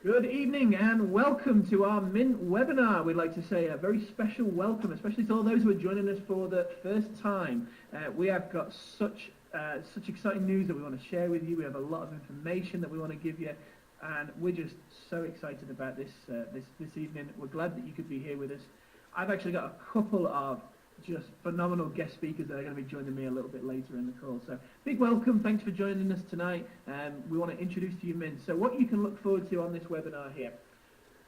Good evening and welcome to our MYNT webinar. We'd like to say a very special welcome, especially to all those who are joining us for the first time. We have got such exciting news that we want to share with you. We have a lot of information that we want to give you, and we're just so excited about this evening. We're glad that you could be here with us. I've actually got a couple of just phenomenal guest speakers that are going to be joining me a little bit later in the call. So big welcome, thanks for joining us tonight. We want to introduce to you MYNT. So what you can look forward to on this webinar here,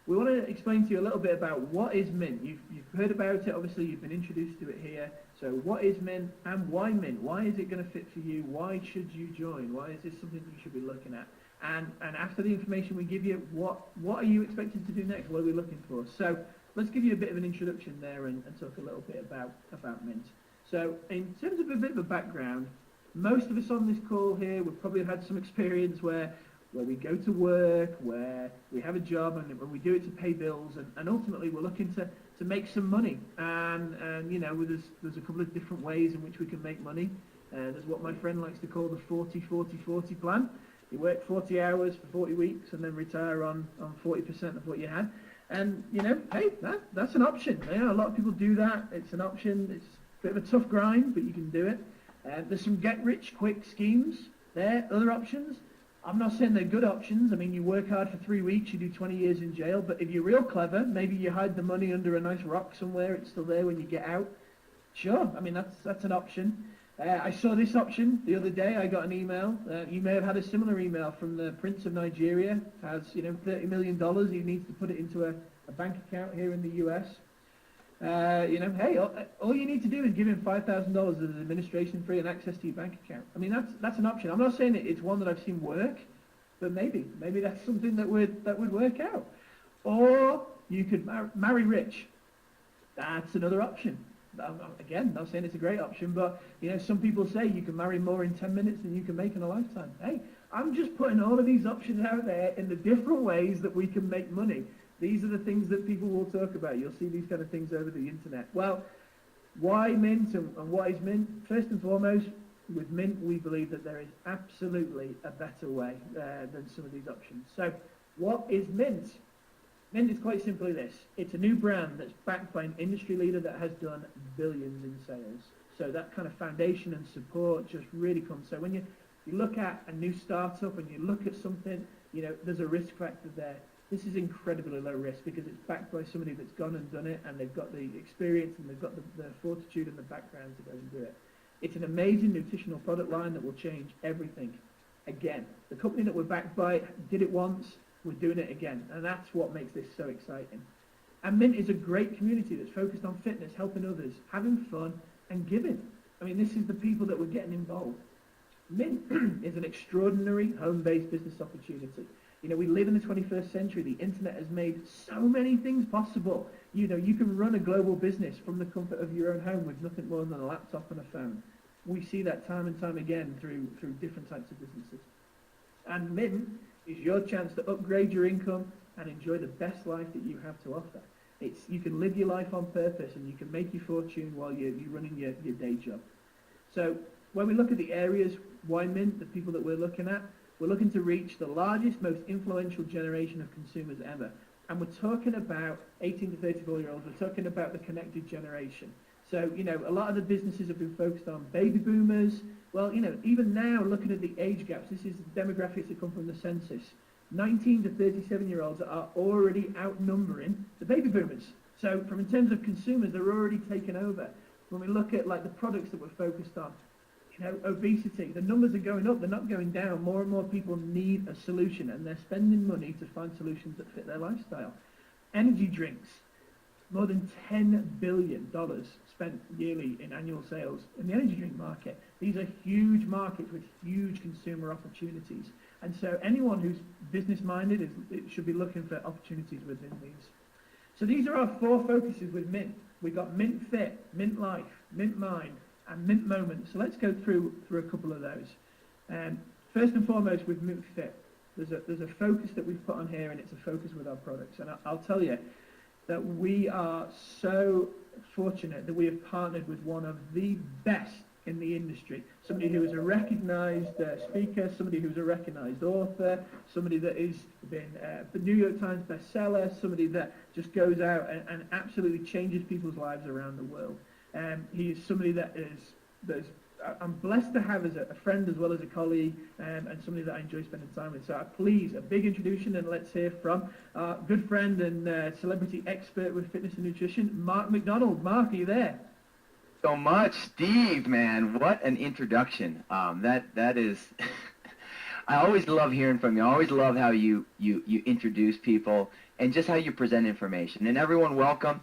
we want to explain to you a little bit about what is MYNT. You've heard about it, obviously you've been introduced to it here. So what is MYNT and why MYNT? Why is it going to fit for you? Why should you join? Why is this something that you should be looking at? And after the information we give you, what are you expected to do next? What are we looking for? So let's give you a bit of an introduction there and talk a little bit about MYNT. So in terms of a bit of a background, most of us on this call here would probably have had some experience where we go to work, where we have a job and we do it to pay bills, and ultimately we're looking to make some money. And you know, there's a couple of different ways in which we can make money. There's what my friend likes to call the 40-40-40 plan. You work 40 hours for 40 weeks and then retire on 40% of what you had. And, you know, hey, that's an option. You know, a lot of people do that. It's an option. It's a bit of a tough grind, but you can do it. There's some get-rich-quick schemes there, other options. I'm not saying they're good options. I mean, you work hard for 3 weeks, you do 20 years in jail, but if you're real clever, maybe you hide the money under a nice rock somewhere, it's still there when you get out. Sure, I mean, that's an option. I saw this option the other day. I got an email. You may have had a similar email from the Prince of Nigeria. Has, you know, $30 million. He needs to put it into a bank account here in the US. You know, hey, all you need to do is give him $5,000 as administration fee and access to your bank account. I mean, that's an option. I'm not saying it's one that I've seen work, but maybe that's something that would work out. Or you could marry rich. That's another option. Again, not saying it's a great option, but you know, some people say you can marry more in 10 minutes than you can make in a lifetime. Hey, I'm just putting all of these options out there in the different ways that we can make money. These are the things that people will talk about. You'll see these kind of things over the internet. Well, why MYNT and what is MYNT? First and foremost, with MYNT, we believe that there is absolutely a better way than some of these options. So, what is MYNT? MYNT is quite simply this. It's a new brand that's backed by an industry leader that has done billions in sales. So that kind of foundation and support just really comes. So when you look at a new startup and you look at something, you know, there's a risk factor there. This is incredibly low risk because it's backed by somebody that's gone and done it, and they've got the experience and they've got the fortitude and the background to go and do it. It's an amazing nutritional product line that will change everything. Again, the company that we're backed by did it once. We're doing it again, and that's what makes this so exciting. And MYNT is a great community that's focused on fitness, helping others, having fun, and giving. I mean, this is the people that we're getting involved. MYNT is an extraordinary home-based business opportunity. You know, we live in the 21st century. The internet has made so many things possible. You know, you can run a global business from the comfort of your own home with nothing more than a laptop and a phone. We see that time and time again through different types of businesses. And MYNT is your chance to upgrade your income and enjoy the best life that you have to offer. You can live your life on purpose and you can make your fortune while you're running your day job. So when we look at the areas, why MYNT, the people that we're looking at, we're looking to reach the largest, most influential generation of consumers ever. And we're talking about 18 to 34-year-olds. We're talking about the connected generation. So, you know, a lot of the businesses have been focused on baby boomers. Well, you know, even now, looking at the age gaps, this is the demographics that come from the census. 19 to 37-year-olds are already outnumbering the baby boomers. So, in terms of consumers, they're already taken over. When we look at, like, the products that we're focused on, you know, obesity, the numbers are going up, they're not going down. More and more people need a solution, and they're spending money to find solutions that fit their lifestyle. Energy drinks. More than $10 billion spent yearly in annual sales in the energy drink market. These are huge markets with huge consumer opportunities. And so anyone who's business-minded should be looking for opportunities within these. So these are our 4 focuses with MYNT. We've got MYNT Fit, MYNT Life, MYNT Mind, and MYNT Moment. So let's go through a couple of those. First and foremost with MYNT Fit, there's a focus that we've put on here, and it's a focus with our products. And I'll tell you, that we are so fortunate that we have partnered with one of the best in the industry. Somebody who is a recognized speaker, somebody who's a recognized author, somebody that has been the New York Times bestseller, somebody that just goes out and absolutely changes people's lives around the world. He is somebody that is I'm blessed to have as a friend as well as a colleague, and somebody that I enjoy spending time with. So please, a big introduction, and let's hear from our good friend and celebrity expert with fitness and nutrition, Mark McDonald. Mark, are you there? So much, Steve, man. What an introduction. That is, I always love hearing from you. I always love how you introduce people and just how you present information. And everyone, welcome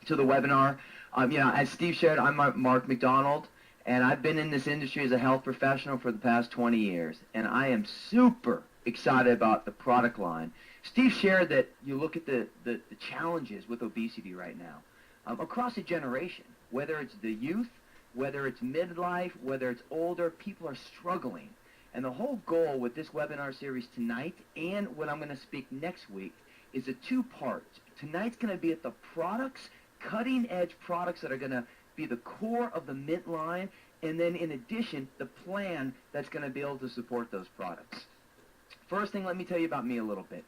to the webinar. As Steve shared, I'm Mark McDonald, and I've been in this industry as a health professional for the past 20 years, and I am super excited about the product line. Steve shared that you look at the challenges with obesity right now across a generation, whether it's the youth, whether it's midlife, whether it's older, people are struggling. And the whole goal with this webinar series tonight and what I'm going to speak next week is a two-part. Tonight's going to be at the products, cutting-edge products that are going to be the core of the MYNT line, and then in addition, the plan that's going to be able to support those products. First thing, let me tell you about me a little bit.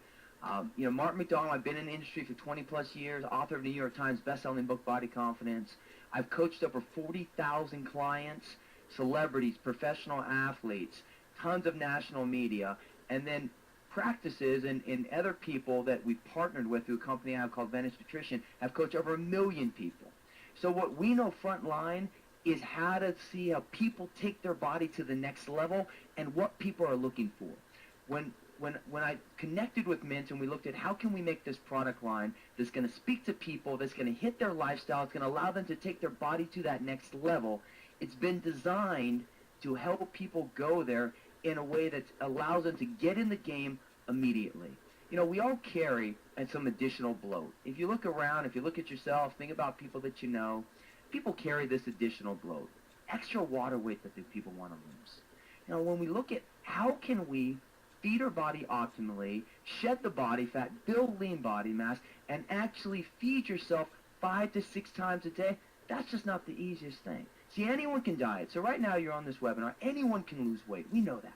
Mark McDonald, I've been in the industry for 20 plus years, author of New York Times best-selling book, Body Confidence. I've coached over 40,000 clients, celebrities, professional athletes, tons of national media, and then practices and other people that we've partnered with through a company I have called Vantage Nutrition have coached over 1 million people. So what we know frontline is how to see how people take their body to the next level and what people are looking for. When I connected with MYNT and we looked at how can we make this product line that's going to speak to people, that's going to hit their lifestyle, it's going to allow them to take their body to that next level, it's been designed to help people go there in a way that allows them to get in the game immediately. We all carry some additional bloat. If you look around, if you look at yourself, think about people that you know, people carry this additional bloat, extra water weight that the people want to lose. When we look at how can we feed our body optimally, shed the body fat, build lean body mass, and actually feed yourself 5 to 6 times a day, that's just not the easiest thing. See, anyone can diet. So right now you're on this webinar, anyone can lose weight. We know that.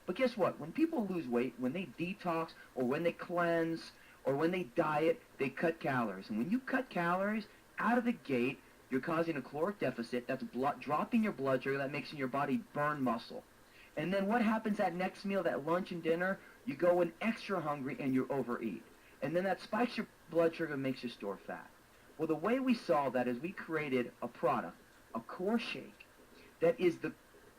But guess what? When people lose weight, when they detox or when they cleanse or when they diet, they cut calories. And when you cut calories, out of the gate, you're causing a caloric deficit. That's dropping your blood sugar. That makes your body burn muscle. And then what happens that next meal, that lunch and dinner? You go in extra hungry and you overeat. And then that spikes your blood sugar and makes you store fat. Well, the way we solve that is we created a product, a core shake, that is the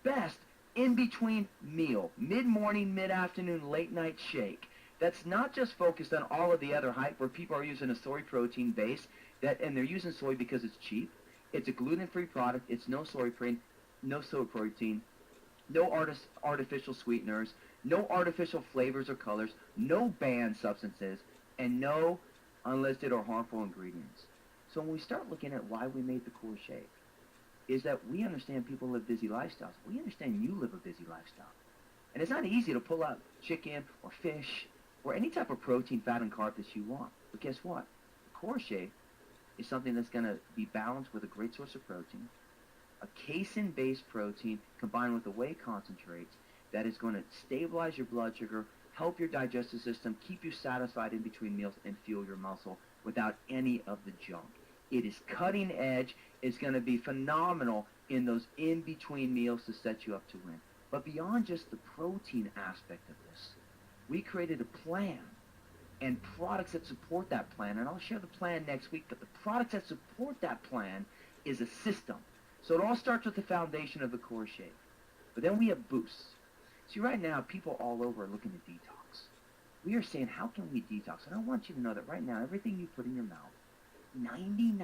best in-between meal, mid-morning, mid-afternoon, late-night shake. That's not just focused on all of the other hype where people are using a soy protein base, and they're using soy because it's cheap. It's a gluten-free product. It's no soy protein, no artificial sweeteners, no artificial flavors or colors, no banned substances, and no unlisted or harmful ingredients. So when we start looking at why we made the core shake, is that we understand people live busy lifestyles. We understand you live a busy lifestyle. And it's not easy to pull out chicken or fish or any type of protein, fat, and carb that you want. But guess what? The core shake is something that's going to be balanced with a great source of protein, a casein-based protein combined with the whey concentrates that is going to stabilize your blood sugar, help your digestive system, keep you satisfied in between meals, and fuel your muscle without any of the junk. It is cutting edge. It's going to be phenomenal in those in-between meals to set you up to win. But beyond just the protein aspect of this, we created a plan and products that support that plan. And I'll share the plan next week, but the products that support that plan is a system. So it all starts with the foundation of the core shake. But then we have boosts. See, right now, people all over are looking to detox. We are saying, how can we detox? And I want you to know that right now, everything you put in your mouth, 99%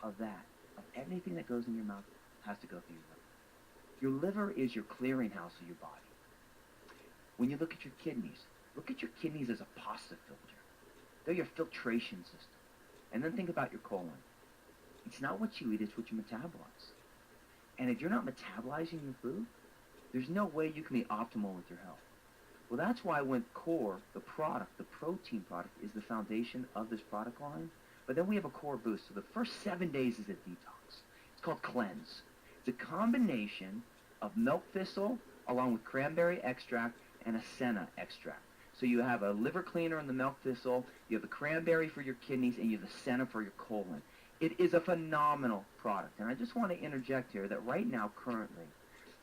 of that, of anything that goes in your mouth, has to go through your liver. Your liver is your clearinghouse of your body. When you look at your kidneys as a pasta filter. They're your filtration system. And then think about your colon. It's not what you eat, it's what you metabolize. And if you're not metabolizing your food, there's no way you can be optimal with your health. Well, that's why when core, the product, the protein product, is the foundation of this product line. But then we have a core boost. So the first 7 days is a detox. It's called cleanse. a combination of milk thistle along with cranberry extract and a senna extract. So you have a liver cleaner in the milk thistle, you have the cranberry for your kidneys, and you have the senna for your colon. It is a phenomenal product. And I just want to interject here that right now, currently,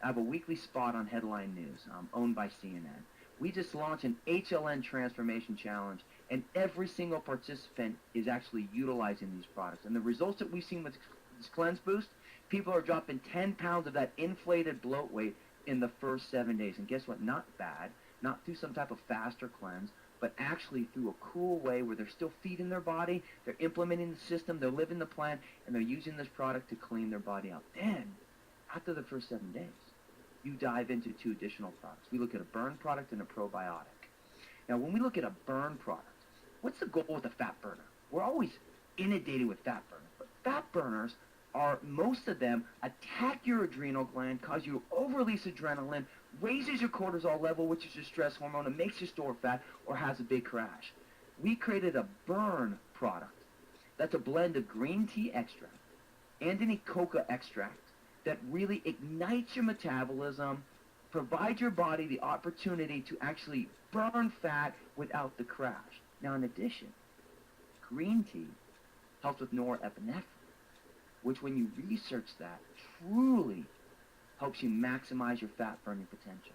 I have a weekly spot on Headline News owned by CNN. We just launched an HLN Transformation Challenge, and every single participant is actually utilizing these products. And the results that we've seen with this Cleanse Boost, people are dropping 10 pounds of that inflated bloat weight in the first 7 days. And guess what? Not bad. Not through some type of fast or cleanse, but actually through a cool way where they're still feeding their body, they're implementing the system, they're living the plan, and they're using this product to clean their body out. Then, after the first 7 days, you dive into 2 additional products. We look at a burn product and a probiotic. Now, when we look at a burn product, what's the goal with a fat burner? We're always inundated with fat burners, but fat burners are, most of them, attack your adrenal gland, cause you to over-release adrenaline, raises your cortisol level, which is your stress hormone, and makes you store fat or has a big crash. We created a burn product that's a blend of green tea extract and an coca extract that really ignites your metabolism, provides your body the opportunity to actually burn fat without the crash. Now, in addition, green tea helps with norepinephrine, which when you research that, truly helps you maximize your fat burning potential.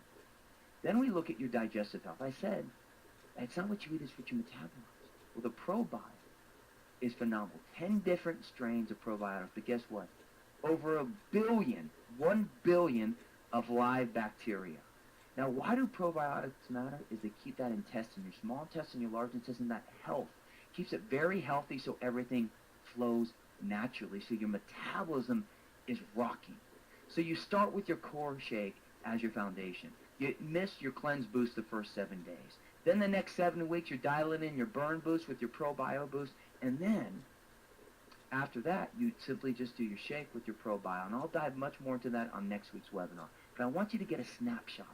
Then we look at your digestive health. I said, it's not what you eat, it's what you metabolize. Well, the probiotic is phenomenal. 10 different strains of probiotics, but guess what? Over 1 billion of live bacteria. Now, why do probiotics matter? Is they keep that intestine, your small intestine, your large intestine, that health. Keeps it very healthy so everything flows naturally, so your metabolism is rocking. So you start with your core shake as your foundation. You miss your cleanse boost the first 7 days. Then the next 7 weeks, you're dialing in your burn boost with your probio boost. And then, after that, you simply just do your shake with your probio. And I'll dive much more into that on next week's webinar. But I want you to get a snapshot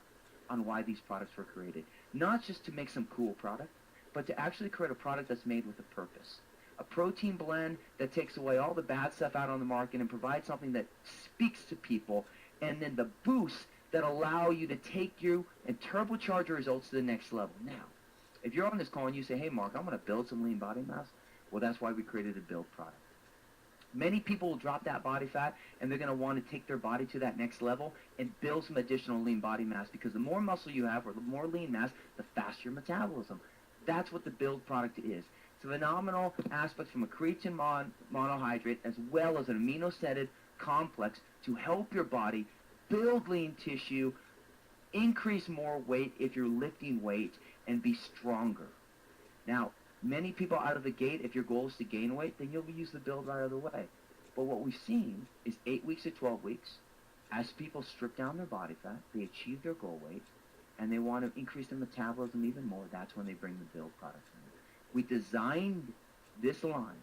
on why these products were created. Not just to make some cool product, but to actually create a product that's made with a purpose. A protein blend that takes away all the bad stuff out on the market and provides something that speaks to people, and then the boosts that allow you to take you and turbocharge your results to the next level. Now, if you're on this call and you say, hey, Mark, I want to build some lean body mass, well, that's why we created a build product. Many people will drop that body fat, and they're going to want to take their body to that next level and build some additional lean body mass, because the more muscle you have or the more lean mass, the faster your metabolism. That's what the build product is. It's a phenomenal aspect from a creatine monohydrate as well as an amino-acidic complex to help your body build lean tissue, increase more weight if you're lifting weight, and be stronger. Now, many people out of the gate, if your goal is to gain weight, then you'll use the build right out of the way. But what we've seen is 8 weeks to 12 weeks, as people strip down their body fat, they achieve their goal weight, and they want to increase their metabolism even more. That's when they bring the build product in. We designed this line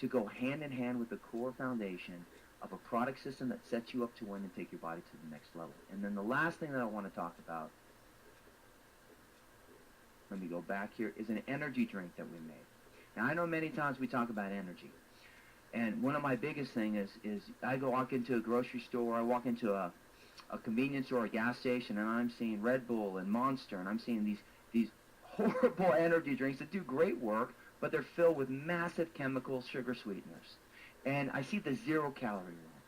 to go hand in hand with the core foundation of a product system that sets you up to win and take your body to the next level. And then the last thing that I want to talk about, let me go back here, is an energy drink that we made. Now, I know many times we talk about energy. And one of my biggest things is I go walk into a grocery store, I walk into a convenience store or a gas station, and I'm seeing Red Bull and Monster, and I'm seeing these horrible energy drinks that do great work, but they're filled with massive chemical sugar sweeteners. And I see the 0-calorie rule.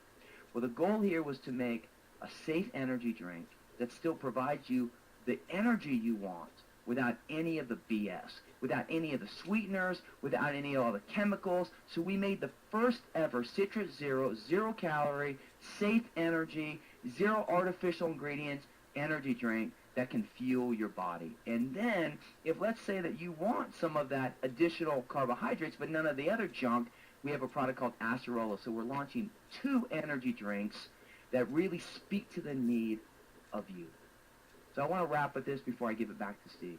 Well, the goal here was to make a safe energy drink that still provides you the energy you want without any of the BS, without any of the sweeteners, without any of all the chemicals. So we made the first ever Citrus Zero, 0-calorie, safe energy, 0 artificial ingredients energy drink that can fuel your body. And then, if let's say that you want some of that additional carbohydrates, but none of the other junk, we have a product called Acerola. So we're launching 2 energy drinks that really speak to the need of you. So I want to wrap with this before I give it back to Steve.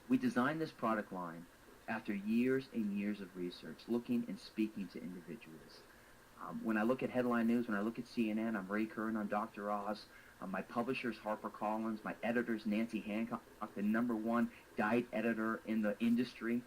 We designed this product line after years and years of research, looking and speaking to individuals. When I look at Headline News, when I look at CNN, I'm Ray Curran on Dr. Oz. My publisher's HarperCollins. My editor's Nancy Hancock, the #1 diet editor in the industry.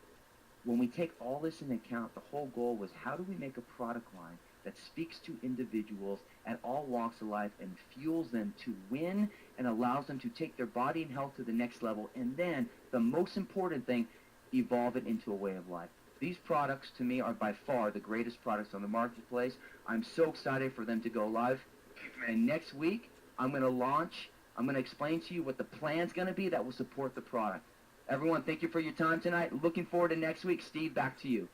When we take all this into account, the whole goal was, how do we make a product line that speaks to individuals at all walks of life and fuels them to win and allows them to take their body and health to the next level. And then, the most important thing, evolve it into a way of life. These products, to me, are by far the greatest products on the marketplace. I'm so excited for them to go live. And next week, I'm going to explain to you what the plan's going to be that will support the product. Everyone, thank you for your time tonight. Looking forward to next week. Steve, back to you.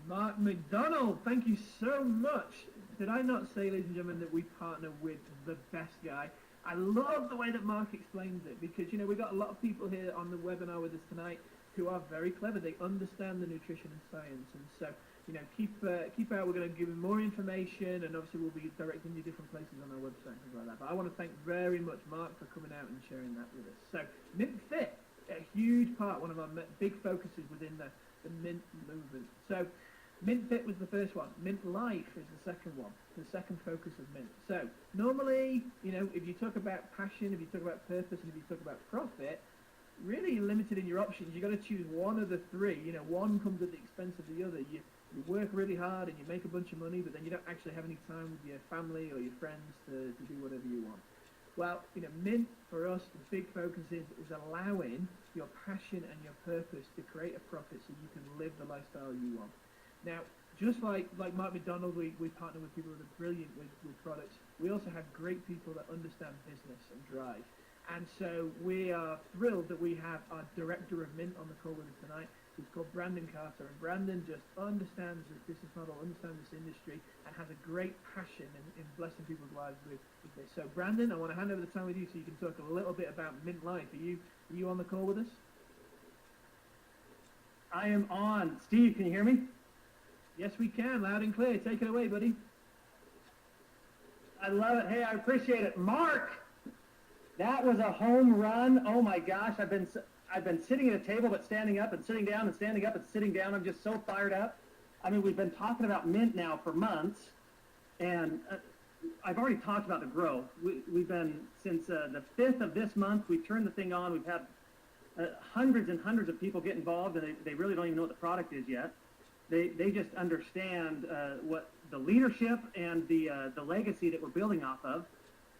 Mark McDonald, thank you so much. Did I not say, ladies and gentlemen, that we partner with the best guy? I love the way that Mark explains it because, you know, we've got a lot of people here on the webinar with us tonight who are very clever. They understand the nutrition and science. And so, you know, keep out. We're going to give you more information, and obviously we'll be directing you different places on our website and things like that. But I want to thank very much Mark for coming out and sharing that with us. So, MYNT Fit, a huge part, one of our big focuses within the MYNT movement. So, MYNT Fit was the first one. MYNT Life is the second one, the second focus of MYNT. So normally, you know, if you talk about passion, if you talk about purpose, and if you talk about profit, really you're limited in your options. You've got to choose one of the three. You know, one comes at the expense of the other. You work really hard and you make a bunch of money, but then you don't actually have any time with your family or your friends to do whatever you want. Well, you know, MYNT, for us, the big focus is allowing your passion and your purpose to create a profit so you can live the lifestyle you want. Now, just like Mark McDonald, we partner with people that are brilliant with products. We also have great people that understand business and drive. And so we are thrilled that we have our director of MYNT on the call with us tonight. He's called Brandon Carter. And Brandon just understands this business model, understands this industry, and has a great passion in blessing people's lives with this. So, Brandon, I want to hand over the time with you so you can talk a little bit about MYNT Life. Are you on the call with us? I am on. Steve, can you hear me? Yes, we can. Loud and clear. Take it away, buddy. I love it. Hey, I appreciate it. Mark, that was a home run. Oh my gosh, I've been sitting at a table but standing up and sitting down and standing up and sitting down. I'm just so fired up. I mean, we've been talking about MYNT now for months, and I've already talked about the growth. We've been, since the 5th of this month, we turned the thing on. We've had hundreds and hundreds of people get involved, and they really don't even know what the product is yet. They just understand what the leadership and the legacy that we're building off of.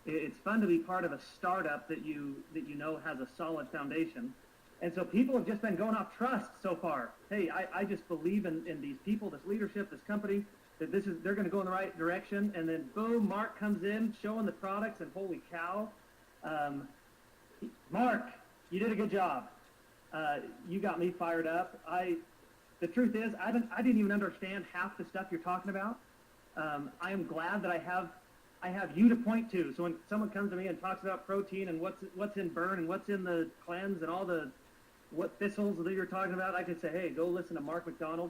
It's fun to be part of a startup that you know has a solid foundation. And so people have just been going off trust so far. Hey, I just believe in these people, this leadership, this company, that they're going to go in the right direction. And then boom, Mark comes in showing the products, and holy cow, Mark, you did a good job. You got me fired up. The truth is, I didn't even understand half the stuff you're talking about. I am glad that I have you to point to. So when someone comes to me and talks about protein and what's in Burn and what's in the cleanse and all what thistles that you're talking about, I can say, hey, go listen to Mark McDonald.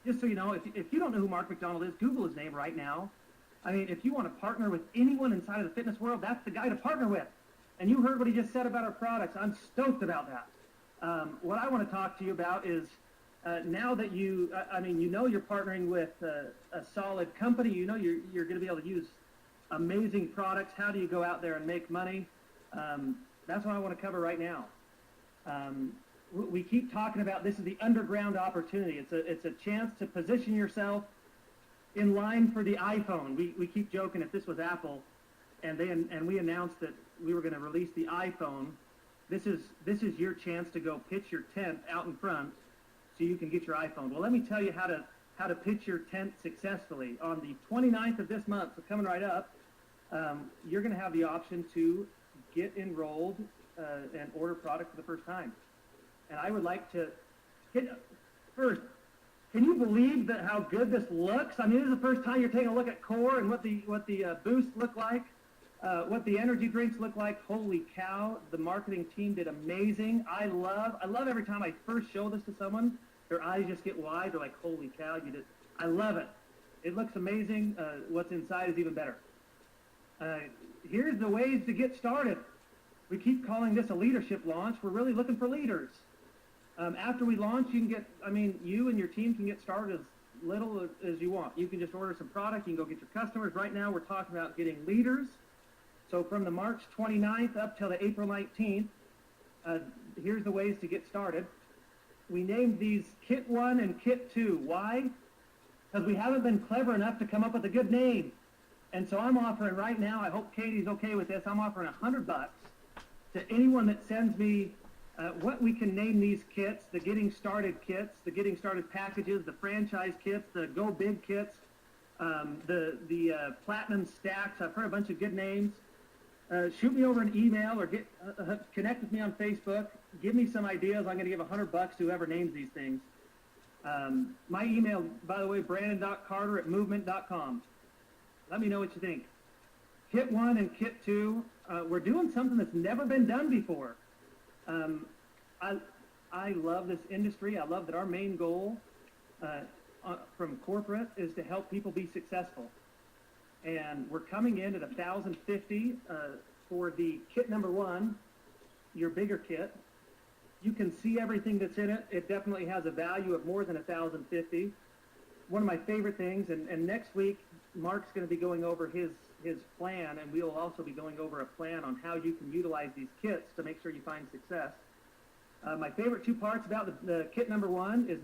Just so you know, if you don't know who Mark McDonald is, Google his name right now. I mean, if you want to partner with anyone inside of the fitness world, that's the guy to partner with. And you heard what he just said about our products. I'm stoked about that. What I want to talk to you about is, now that you know you're partnering with a solid company, you know you're going to be able to use amazing products. How do you go out there and make money? That's what I want to cover right now. We keep talking about this is the underground opportunity. It's a chance to position yourself in line for the iPhone. We keep joking if this was Apple, and we announced that we were going to release the iPhone. This is your chance to go pitch your tent out in front, so you can get your iPhone. Well, let me tell you how to pitch your tent successfully. On the 29th of this month, so coming right up, you're going to have the option to get enrolled and order product for the first time. And I would like to first, can you believe how good this looks? I mean, this is the first time you're taking a look at Core and what the boosts look like, what the energy drinks look like. Holy cow, the marketing team did amazing. I love every time I first show this to someone, their eyes just get wide. They're like, holy cow, you did. I love it. It looks amazing. What's inside is even better. Here's the ways to get started. We keep calling this a leadership launch. We're really looking for leaders. After we launch, you and your team can get started as little as you want. You can just order some product. You can go get your customers. Right now, we're talking about getting leaders. So from the March 29th up till the April 19th, here's the ways to get started. we named these Kit 1 and Kit 2. Why? Because we haven't been clever enough to come up with a good name. And so I'm offering right now, I hope Katie's okay with this, I'm offering $100 to anyone that sends me what we can name these kits, the getting started kits, the getting started packages, the franchise kits, the go big kits, the platinum stacks. I've heard a bunch of good names. Shoot me over an email or connect with me on Facebook. Give me some ideas. I'm going to give $100 to whoever names these things. My email, by the way, brandon.carter@movement.com. Let me know what you think. Kit 1 and Kit 2, we're doing something that's never been done before. I love this industry. I love that our main goal from corporate is to help people be successful. And we're coming in at $1,050 for the kit number 1, your bigger kit. You can see everything that's in it. It definitely has a value of more than $1,050. One of my favorite things, and next week, Mark's going to be going over his plan, and we'll also be going over a plan on how you can utilize these kits to make sure you find success. My favorite 2 parts about the kit number 1 is,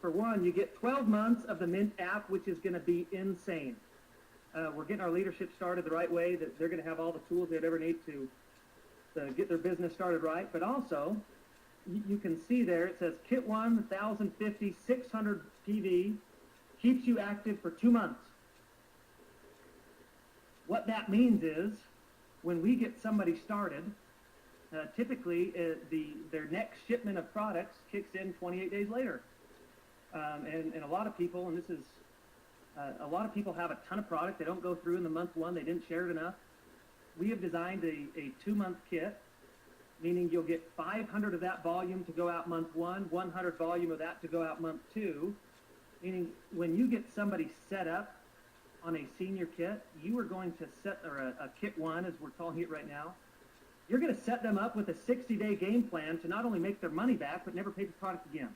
for one, you get 12 months of the MYNT app, which is going to be insane. We're getting our leadership started the right way, that they're going to have all the tools they'd ever need to get their business started right. But also, you can see there, it says Kit 1, 1,050, 600 PV, keeps you active for 2 months. What that means is, when we get somebody started, typically their next shipment of products kicks in 28 days later. And a lot of people, and this is, a lot of people have a ton of product. They don't go through in the month 1. They didn't share it enough. We have designed a 2-month kit, meaning you'll get 500 of that volume to go out month 1, 100 volume of that to go out month 2, meaning when you get somebody set up on a senior kit, you are going to set, or a kit 1 as we're calling it right now, you're going to set them up with a 60-day game plan to not only make their money back, but never pay for product again.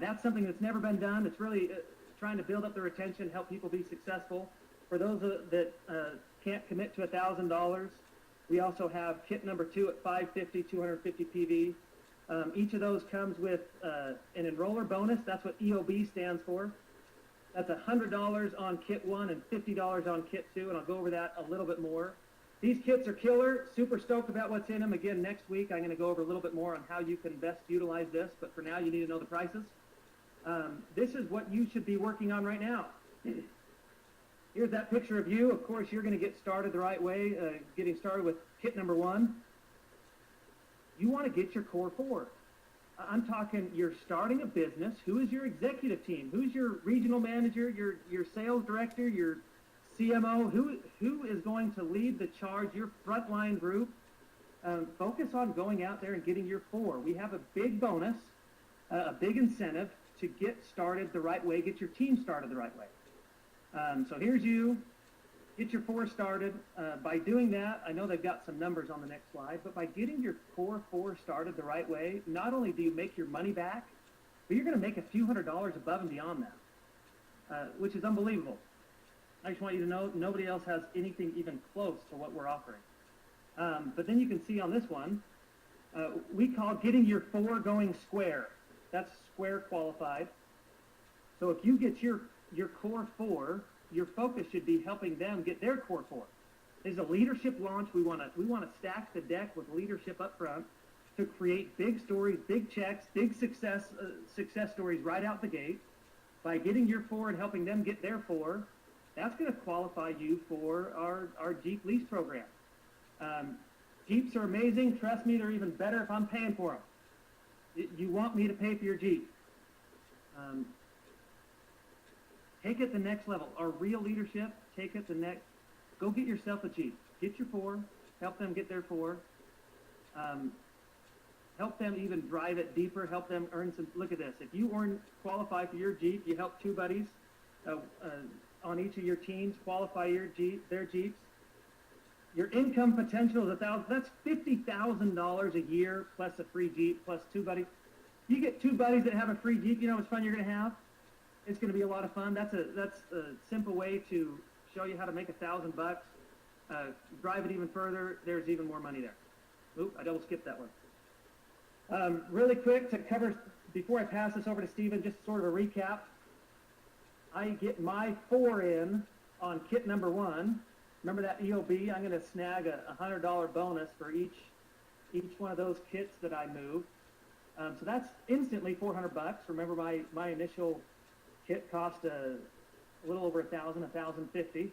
That's something that's never been done. It's really trying to build up their retention, help people be successful. For those that can't commit to $1,000, we also have kit number 2 at 550, 250 PV. Each of those comes with an enroller bonus. That's what EOB stands for. That's $100 on kit 1 and $50 on kit 2, and I'll go over that a little bit more. These kits are killer. Super stoked about what's in them. Again, next week I'm going to go over a little bit more on how you can best utilize this, but for now you need to know the prices. This is what you should be working on right now. Here's that picture of you. Of course, you're going to get started the right way, getting started with kit number 1. You want to get your core 4. I'm talking, you're starting a business. Who is your executive team? Who's your regional manager, your sales director, your CMO? Who is going to lead the charge, your frontline group? Focus on going out there and getting your 4. We have a big bonus, a big incentive to get started the right way, get your team started the right way. So here's you. Get your 4 started. By doing that, I know they've got some numbers on the next slide, but by getting your core 4 started the right way, not only do you make your money back, but you're going to make a few $100s above and beyond that, which is unbelievable. I just want you to know nobody else has anything even close to what we're offering. But then you can see on this one, we call getting your 4 going square. That's square qualified. So if you get your core 4, your focus should be helping them get their core 4. This is a leadership launch. We want to stack the deck with leadership up front to create big stories, big checks, big success stories right out the gate. By getting your 4 and helping them get their 4, that's going to qualify you for our Jeep lease program. Jeeps are amazing. Trust me, they're even better if I'm paying for them. You want me to pay for your Jeep. Take it the next level. Our real leadership, take it the next. Go get yourself a Jeep. Get your 4. Help them get their 4. Help them even drive it deeper. Help them earn some. Look at this. If you qualify for your Jeep, you help 2 buddies on each of your teams qualify their Jeeps. Your income potential is $1,000. That's $50,000 a year plus a free Jeep plus 2 buddies. You get 2 buddies that have a free Jeep. You know how much fun you're going to have? It's going to be a lot of fun. That's a simple way to show you how to make $1,000. Drive it even further. There's even more money there. Oop, I double skipped that one. Really quick to cover, before I pass this over to Stephen, just sort of a recap. I get my 4 in on kit number 1. Remember that EOB? I'm going to snag a $100 bonus for each one of those kits that I move. So that's instantly $400. Remember, my initial kit cost a little over $1,050.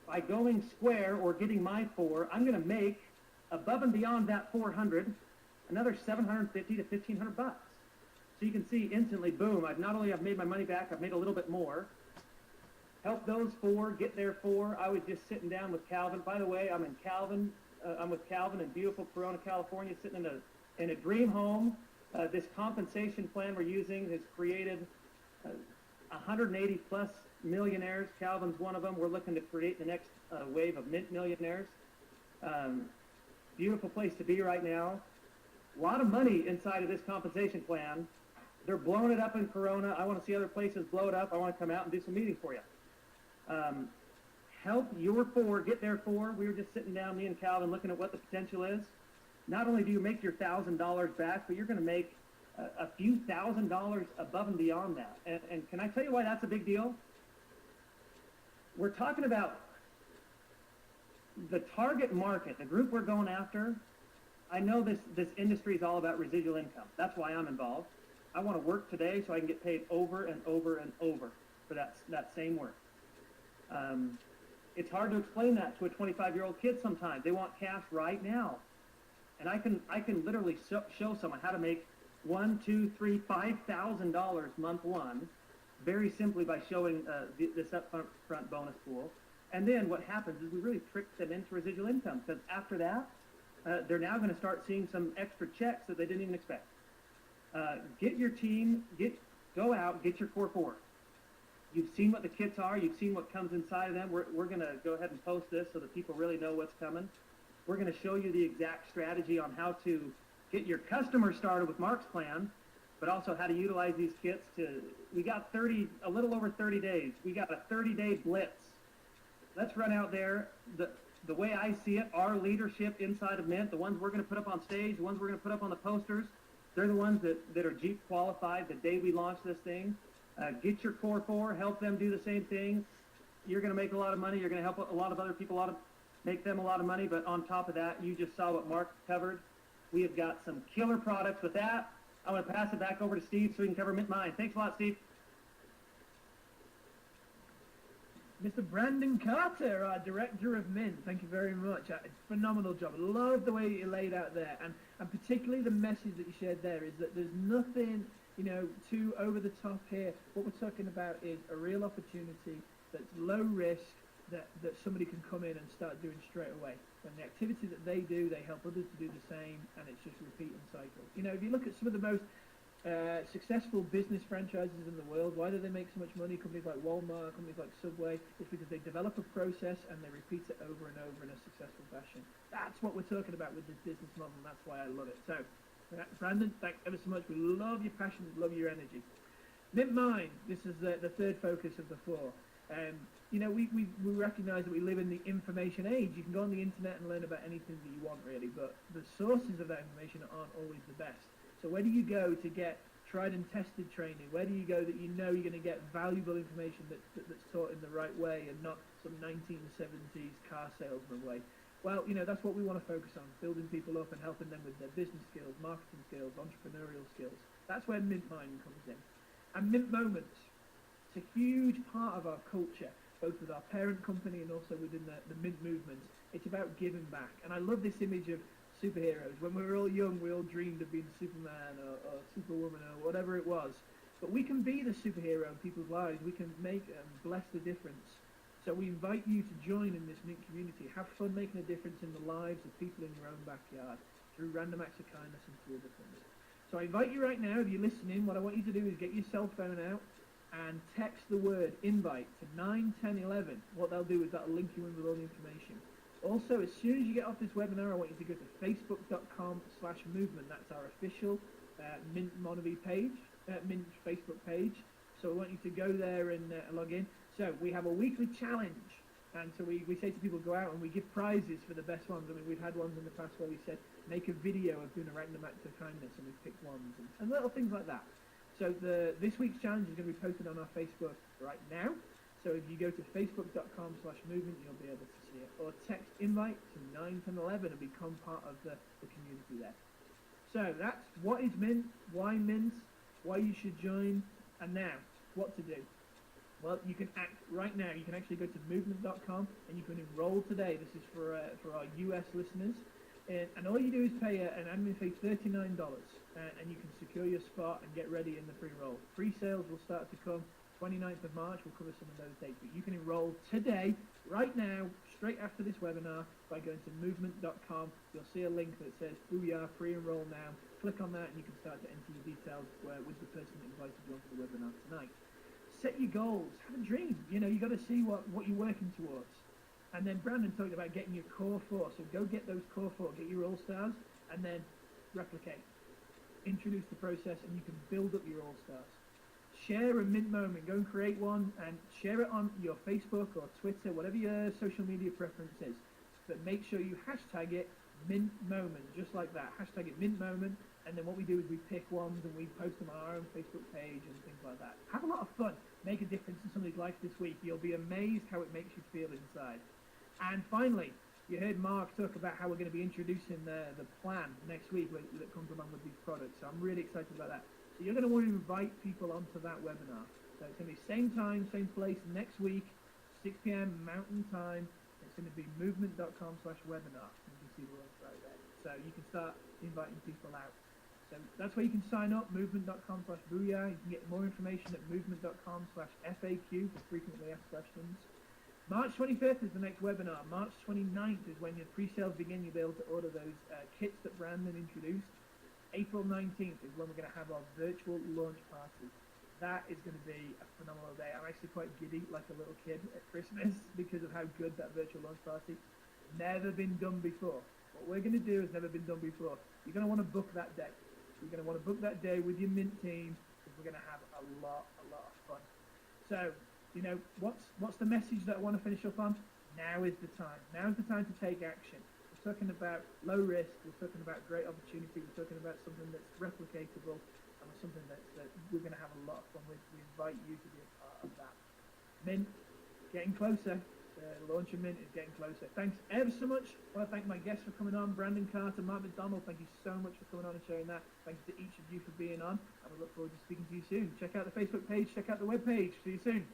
By going square or getting my 4, I'm going to make, above and beyond that 400, another $750 to $1,500. So you can see instantly, boom, I've made my money back, I've made a little bit more. Help those 4 get their 4. I was just sitting down with Calvin. By the way, I'm with Calvin in beautiful Corona, California, sitting in a dream home. This compensation plan we're using has created 180 plus millionaires. Calvin's one of them. We're looking to create the next wave of MYNT millionaires. Beautiful place to be right now. A lot of money inside of this compensation plan. They're blowing it up in Corona. I want to see other places blow it up. I want to come out and do some meetings for you. Help your 4 get their 4. We were just sitting down, me and Calvin, looking at what the potential is. Not only do you make your $1,000 back, but you're going to make a few $1,000s above and beyond that. And can I tell you why that's a big deal? We're talking about the target market, the group we're going after. I know this industry is all about residual income. That's why I'm involved. I want to work today so I can get paid over and over and over for that same work. It's hard to explain that to a 25-year-old kid sometimes. They want cash right now. And I can literally show someone how to make $1,000, $2,000, $3,000, $5,000 month 1, very simply by showing this upfront bonus pool. And then what happens is we really trick them into residual income, because after that, they're now going to start seeing some extra checks that they didn't even expect. Get your team, go out, get your core 4. You've seen what the kits are. You've seen what comes inside of them. We're going to go ahead and post this so that people really know what's coming. We're going to show you the exact strategy on how to get your customers started with Mark's plan, but also how to utilize these kits we got a little over 30 days. We got a 30-day blitz. Let's run out there. The way I see it, our leadership inside of MYNT, the ones we're going to put up on stage, the ones we're going to put up on the posters, they're the ones that are Jeep qualified the day we launch this thing. Get your core 4, help them do the same thing. You're going to make a lot of money. You're going to help a lot of other people make them a lot of money. But on top of that, you just saw what Mark covered. We have got some killer products with that. I'm going to pass it back over to Steve so we can cover MYNT. Thanks a lot, Steve. Mr. Brandon Carter, our director of MYNT, thank you very much. Phenomenal job. I love the way you laid out there, and particularly the message that you shared there is that there's nothing, too over the top here. What we're talking about is a real opportunity that's low risk, that somebody can come in and start doing straight away. And the activity that they do, they help others to do the same, and it's just repeat and cycle. If you look at some of the most successful business franchises in the world, why do they make so much money? Companies like Walmart, companies like Subway, it's because they develop a process and they repeat it over and over in a successful fashion. That's what we're talking about with this business model, and that's why I love it. So, Brandon, thanks ever so much. We love your passion, love your energy. MYNT, this is the third focus of the 4. We recognize that we live in the information age. You can go on the internet and learn about anything that you want, really, but the sources of that information aren't always the best. So where do you go to get tried and tested training? Where do you go that you know you're going to get valuable information that's taught in the right way and not some 1970s car salesman way? Well, that's what we want to focus on, building people up and helping them with their business skills, marketing skills, entrepreneurial skills. That's where MYNT comes in. And MYNT Moments, it's a huge part of our culture, both with our parent company and also within the MYNT movement. It's about giving back. And I love this image of superheroes. When we were all young, we all dreamed of being Superman or Superwoman or whatever it was. But we can be the superhero in people's lives. We can make and bless the difference. So we invite you to join in this MYNT community. Have fun making a difference in the lives of people in your own backyard through random acts of kindness and through other things. So I invite you right now, if you're listening, what I want you to do is get your cell phone out and text the word invite to 91011. What they'll do is that'll link you in with all the information. Also, as soon as you get off this webinar, I want you to go to facebook.com/movement. That's our official MYNT Monavie page, MYNT Facebook page. So I want you to go there and log in. So we have a weekly challenge. And so we say to people, go out and we give prizes for the best ones. I mean, we've had ones in the past where we said, make a video of doing a random act of kindness, and we've picked ones, and little things like that. So this week's challenge is going to be posted on our Facebook right now. So if you go to facebook.com/movement, you'll be able to see it. Or text invite to 91011 and become part of the community there. So that's what is MYNT, why MYNT, why you should join, and now, what to do. Well, you can act right now. You can actually go to movement.com and you can enroll today. This is for our US listeners. And all you do is pay an admin fee, $39, and you can secure your spot and get ready in the pre-roll. Pre-sales will start to come 29th of March. We'll cover some of those dates. But you can enroll today, right now, straight after this webinar, by going to movement.com. You'll see a link that says, Booyah, pre-enroll now. Click on that and you can start to enter your details with the person that invited you onto the webinar tonight. Set your goals. Have a dream. You know, you got to see what you're working towards. And then Brandon talked about getting your core four. So go get those core four, get your all-stars, and then replicate. Introduce the process, and you can build up your all-stars. Share a MYNT moment. Go and create one and share it on your Facebook or Twitter, whatever your social media preference is. But make sure you hashtag it MYNT moment, just like that. Hashtag it MYNT moment. And then what we do is we pick ones and we post them on our own Facebook page and things like that. Have a lot of fun. Make a difference in somebody's life this week. You'll be amazed how it makes you feel inside. And finally, you heard Mark talk about how we're going to be introducing the plan next week that comes along with these products. So I'm really excited about that. So you're going to want to invite people onto that webinar. So it's going to be same time, same place next week, 6 p.m. Mountain Time. It's going to be movement.com/webinar. You can see the link right there. So you can start inviting people out. So that's where you can sign up, movement.com/booyah. You can get more information at movement.com/FAQ for frequently asked questions. March 25th is the next webinar. March 29th is when your pre-sales begin. You'll be able to order those kits that Brandon introduced. April 19th is when we're going to have our virtual launch party. That is going to be a phenomenal day. I'm actually quite giddy, like a little kid at Christmas, because of how good that virtual launch party. Never been done before. What we're going to do has never been done before. You're going to want to book that day. You're going to want to book that day with your MYNT team, because we're going to have a lot of fun. So, you know, what's the message that I want to finish up on? Now is the time. Now is the time to take action. We're talking about low risk. We're talking about great opportunity. We're talking about something that's replicatable, and something that we're going to have a lot of fun with. We invite you to be a part of that. MYNT, getting closer. The launch of MYNT is getting closer. Thanks ever so much. I want to thank my guests for coming on, Brandon Carter, Mark McDonald. Thank you so much for coming on and sharing that. Thanks to each of you for being on, and we look forward to speaking to you soon. Check out the Facebook page, check out the web page. See you soon.